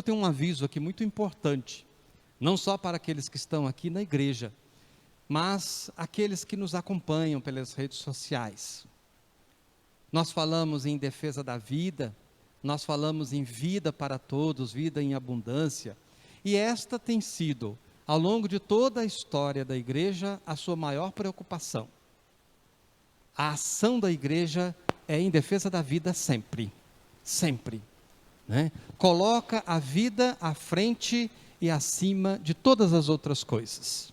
Eu tenho um aviso aqui muito importante, não só para aqueles que estão aqui na igreja, mas aqueles que nos acompanham pelas redes sociais. Nós falamos em defesa da vida, nós falamos em vida para todos, vida em abundância, e esta tem sido, ao longo de toda a história da igreja, a sua maior preocupação. A ação da igreja é em defesa da vida sempre, sempre, né? Coloca a vida à frente e acima de todas as outras coisas.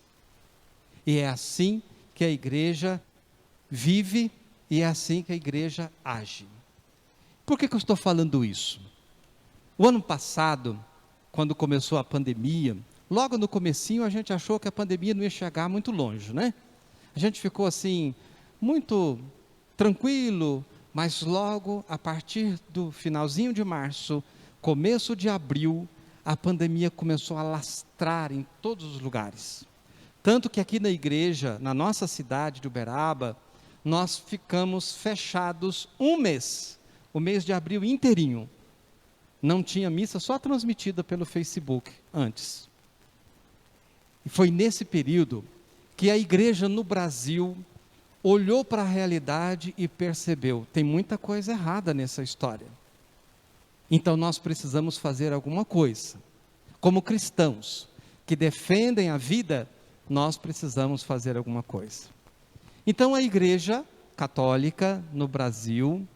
E é assim que a igreja vive e é assim que a igreja age. Por que eu estou falando isso? O ano passado, quando começou a pandemia, logo no comecinho a gente achou que a pandemia não ia chegar muito longe, né? A gente ficou assim, muito tranquilo, mas logo a partir do finalzinho de março, começo de abril, a pandemia começou a alastrar em todos os lugares. Tanto que aqui na igreja, na nossa cidade de Uberaba, nós ficamos fechados um mês, o mês de abril inteirinho. Não tinha missa, só transmitida pelo Facebook antes. E foi nesse período que a igreja no Brasil olhou para a realidade e percebeu, tem muita coisa errada nessa história. Então nós precisamos fazer alguma coisa. Como cristãos que defendem a vida, nós precisamos fazer alguma coisa. Então a igreja católica no Brasil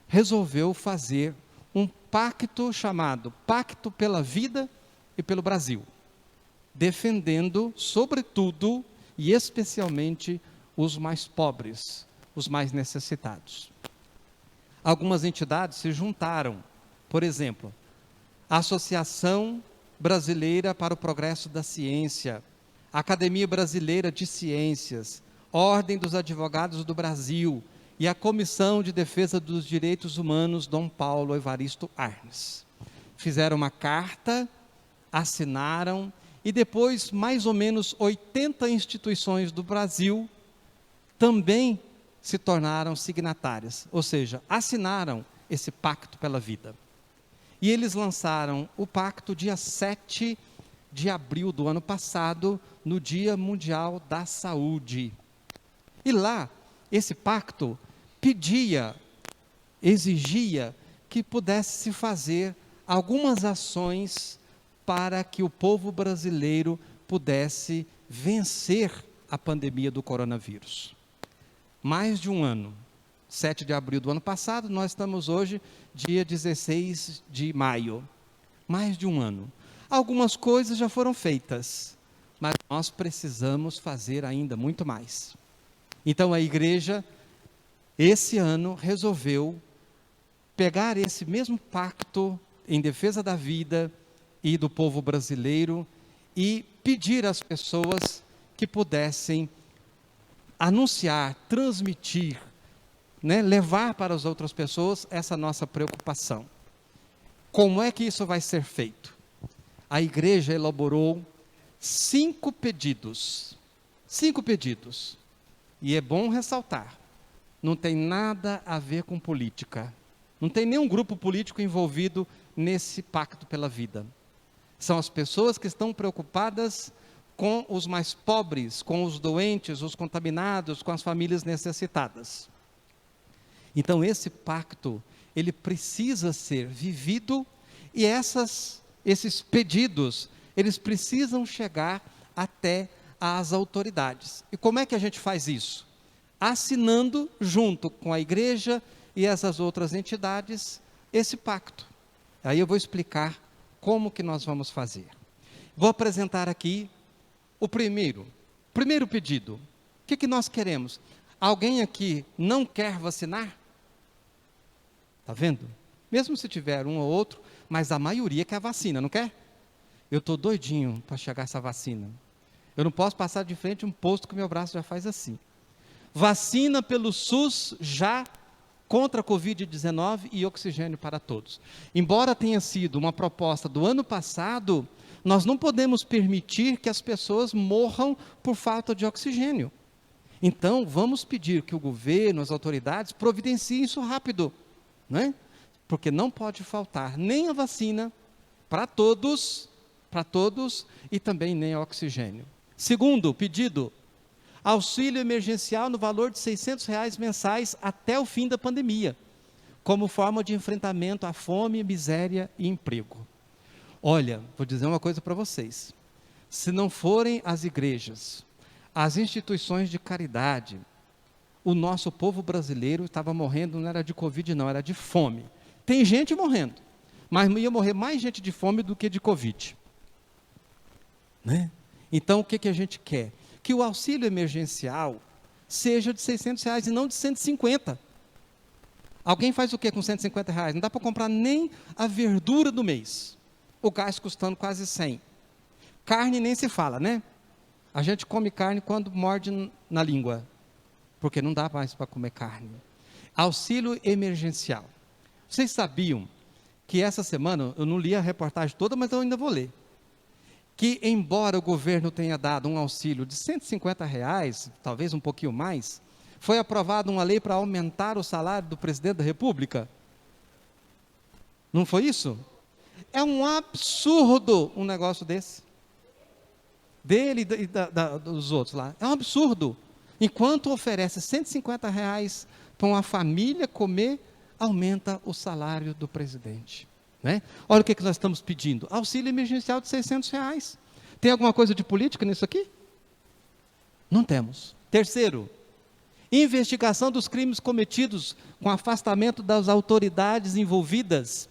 resolveu fazer um pacto chamado Pacto pela Vida e pelo Brasil, defendendo sobretudo e especialmente os mais pobres, os mais necessitados. Algumas entidades se juntaram, por exemplo, a Associação Brasileira para o Progresso da Ciência, Academia Brasileira de Ciências, Ordem dos Advogados do Brasil e a Comissão de Defesa dos Direitos Humanos Dom Paulo Evaristo Arnes. Fizeram uma carta, assinaram e depois mais ou menos 80 instituições do Brasil também se tornaram signatárias, ou seja, assinaram esse pacto pela vida. E eles lançaram o pacto dia 7 de abril do ano passado, no Dia Mundial da Saúde. E lá, esse pacto pedia, exigia que pudesse se fazer algumas ações para que o povo brasileiro pudesse vencer a pandemia do coronavírus. Mais de um ano, 7 de abril do ano passado, nós estamos hoje, dia 16 de maio. Mais de um ano. Algumas coisas já foram feitas, mas nós precisamos fazer ainda muito mais. Então a igreja, esse ano, resolveu pegar esse mesmo pacto em defesa da vida e do povo brasileiro e pedir às pessoas que pudessem anunciar, transmitir, levar para as outras pessoas essa nossa preocupação. Como é que isso vai ser feito? A igreja elaborou 5 pedidos. 5 pedidos. E é bom ressaltar, não tem nada a ver com política. Não tem nenhum grupo político envolvido nesse pacto pela vida. São as pessoas que estão preocupadas com os mais pobres, com os doentes, os contaminados, com as famílias necessitadas. Então esse pacto, ele precisa ser vivido e esses pedidos, eles precisam chegar até as autoridades. E como é que a gente faz isso? Assinando junto com a igreja e essas outras entidades esse pacto. Aí eu vou explicar como que nós vamos fazer. Vou apresentar aqui o primeiro pedido. O que nós queremos? Alguém aqui não quer vacinar? Está vendo? Mesmo se tiver um ou outro, mas a maioria quer vacina, não quer? Eu estou doidinho para chegar essa vacina. Eu não posso passar de frente a um posto que meu braço já faz assim. Vacina pelo SUS já contra a Covid-19 e oxigênio para todos. Embora tenha sido uma proposta do ano passado, nós não podemos permitir que as pessoas morram por falta de oxigênio. Então, vamos pedir que o governo, as autoridades, providenciem isso rápido, né? Porque não pode faltar nem a vacina para todos, e também nem oxigênio. Segundo pedido, auxílio emergencial no valor de R$ 600 mensais até o fim da pandemia, como forma de enfrentamento à fome, miséria e emprego. Olha, vou dizer uma coisa para vocês, se não forem as igrejas, as instituições de caridade, o nosso povo brasileiro estava morrendo, não era de Covid não, era de fome. Tem gente morrendo, mas ia morrer mais gente de fome do que de Covid. Né? Então, o que a gente quer? Que o auxílio emergencial seja de R$ 600 e não de 150. Alguém faz o que com R$ 150? Não dá para comprar nem a verdura do mês. O gás custando quase 100. Carne nem se fala, né? A gente come carne quando morde na língua, porque não dá mais para comer carne. Auxílio emergencial. Vocês sabiam que essa semana, eu não li a reportagem toda, mas eu ainda vou ler, que embora o governo tenha dado um auxílio de R$ 150, talvez um pouquinho mais, foi aprovada uma lei para aumentar o salário do presidente da República? Não foi isso? É um absurdo um negócio desse. Dele e dos outros lá. É um absurdo. Enquanto oferece R$ 150 para uma família comer, aumenta o salário do presidente. Né? Olha o que nós estamos pedindo. Auxílio emergencial de R$ 600. Tem alguma coisa de política nisso aqui? Não temos. Terceiro, investigação dos crimes cometidos com afastamento das autoridades envolvidas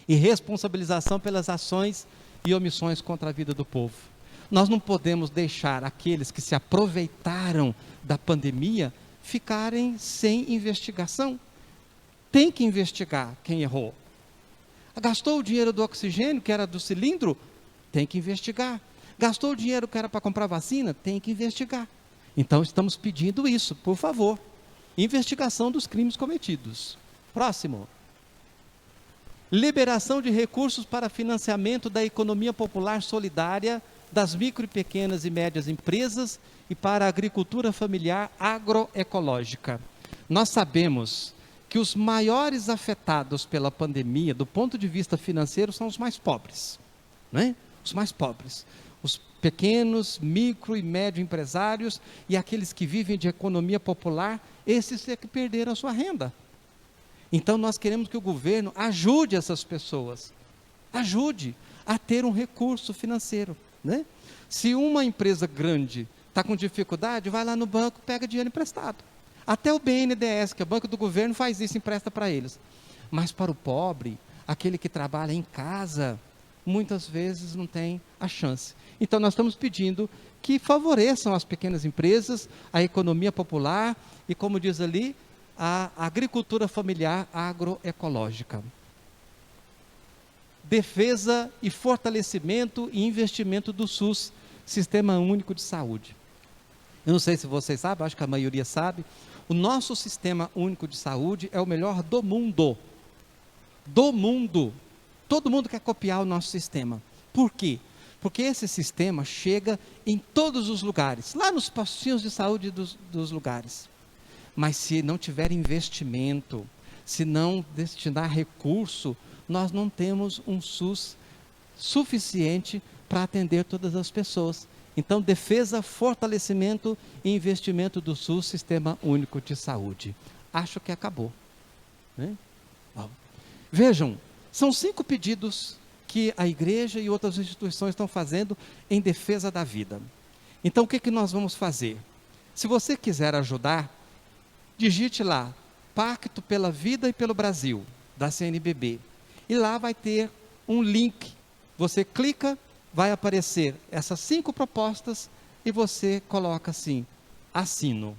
e responsabilização pelas ações e omissões contra a vida do povo. Nós não podemos deixar aqueles que se aproveitaram da pandemia ficarem sem investigação. Tem que investigar quem errou. Gastou o dinheiro do oxigênio, que era do cilindro? Tem que investigar. Gastou o dinheiro que era para comprar vacina? Tem que investigar. Então estamos pedindo isso, por favor. Investigação dos crimes cometidos. Próximo. Liberação de recursos para financiamento da economia popular solidária, das micro e pequenas e médias empresas e para a agricultura familiar agroecológica. Nós sabemos que os maiores afetados pela pandemia, do ponto de vista financeiro, são os mais pobres. Né? Os mais pobres. Os pequenos, micro e médio empresários e aqueles que vivem de economia popular, esses é que perderam a sua renda. Então nós queremos que o governo ajude essas pessoas. Ajude a ter um recurso financeiro. Né? Se uma empresa grande está com dificuldade, vai lá no banco, pega dinheiro emprestado. Até o BNDES, que é o Banco do Governo, faz isso, empresta para eles. Mas para o pobre, aquele que trabalha em casa, muitas vezes não tem a chance. Então nós estamos pedindo que favoreçam as pequenas empresas, a economia popular e, como diz ali, a agricultura familiar agroecológica. Defesa e fortalecimento e investimento do SUS, Sistema Único de Saúde. Eu não sei se vocês sabem, acho que a maioria sabe, o nosso Sistema Único de Saúde é o melhor do mundo. Do mundo. Todo mundo quer copiar o nosso sistema. Por quê? Porque esse sistema chega em todos os lugares, lá nos postinhos de saúde dos lugares. Mas se não tiver investimento, se não destinar recurso, nós não temos um SUS suficiente para atender todas as pessoas. Então, defesa, fortalecimento e investimento do SUS, Sistema Único de Saúde. Acho que acabou. Né? Vejam, são 5 pedidos que a igreja e outras instituições estão fazendo em defesa da vida. Então, o que nós vamos fazer? Se você quiser ajudar, digite lá, Pacto pela Vida e pelo Brasil, da CNBB. E lá vai ter um link. Você clica, vai aparecer essas 5 propostas e você coloca assim, assino.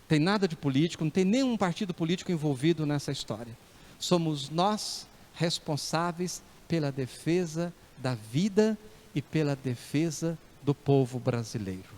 Tem nada de político, não tem nenhum partido político envolvido nessa história. Somos nós responsáveis pela defesa da vida e pela defesa do povo brasileiro.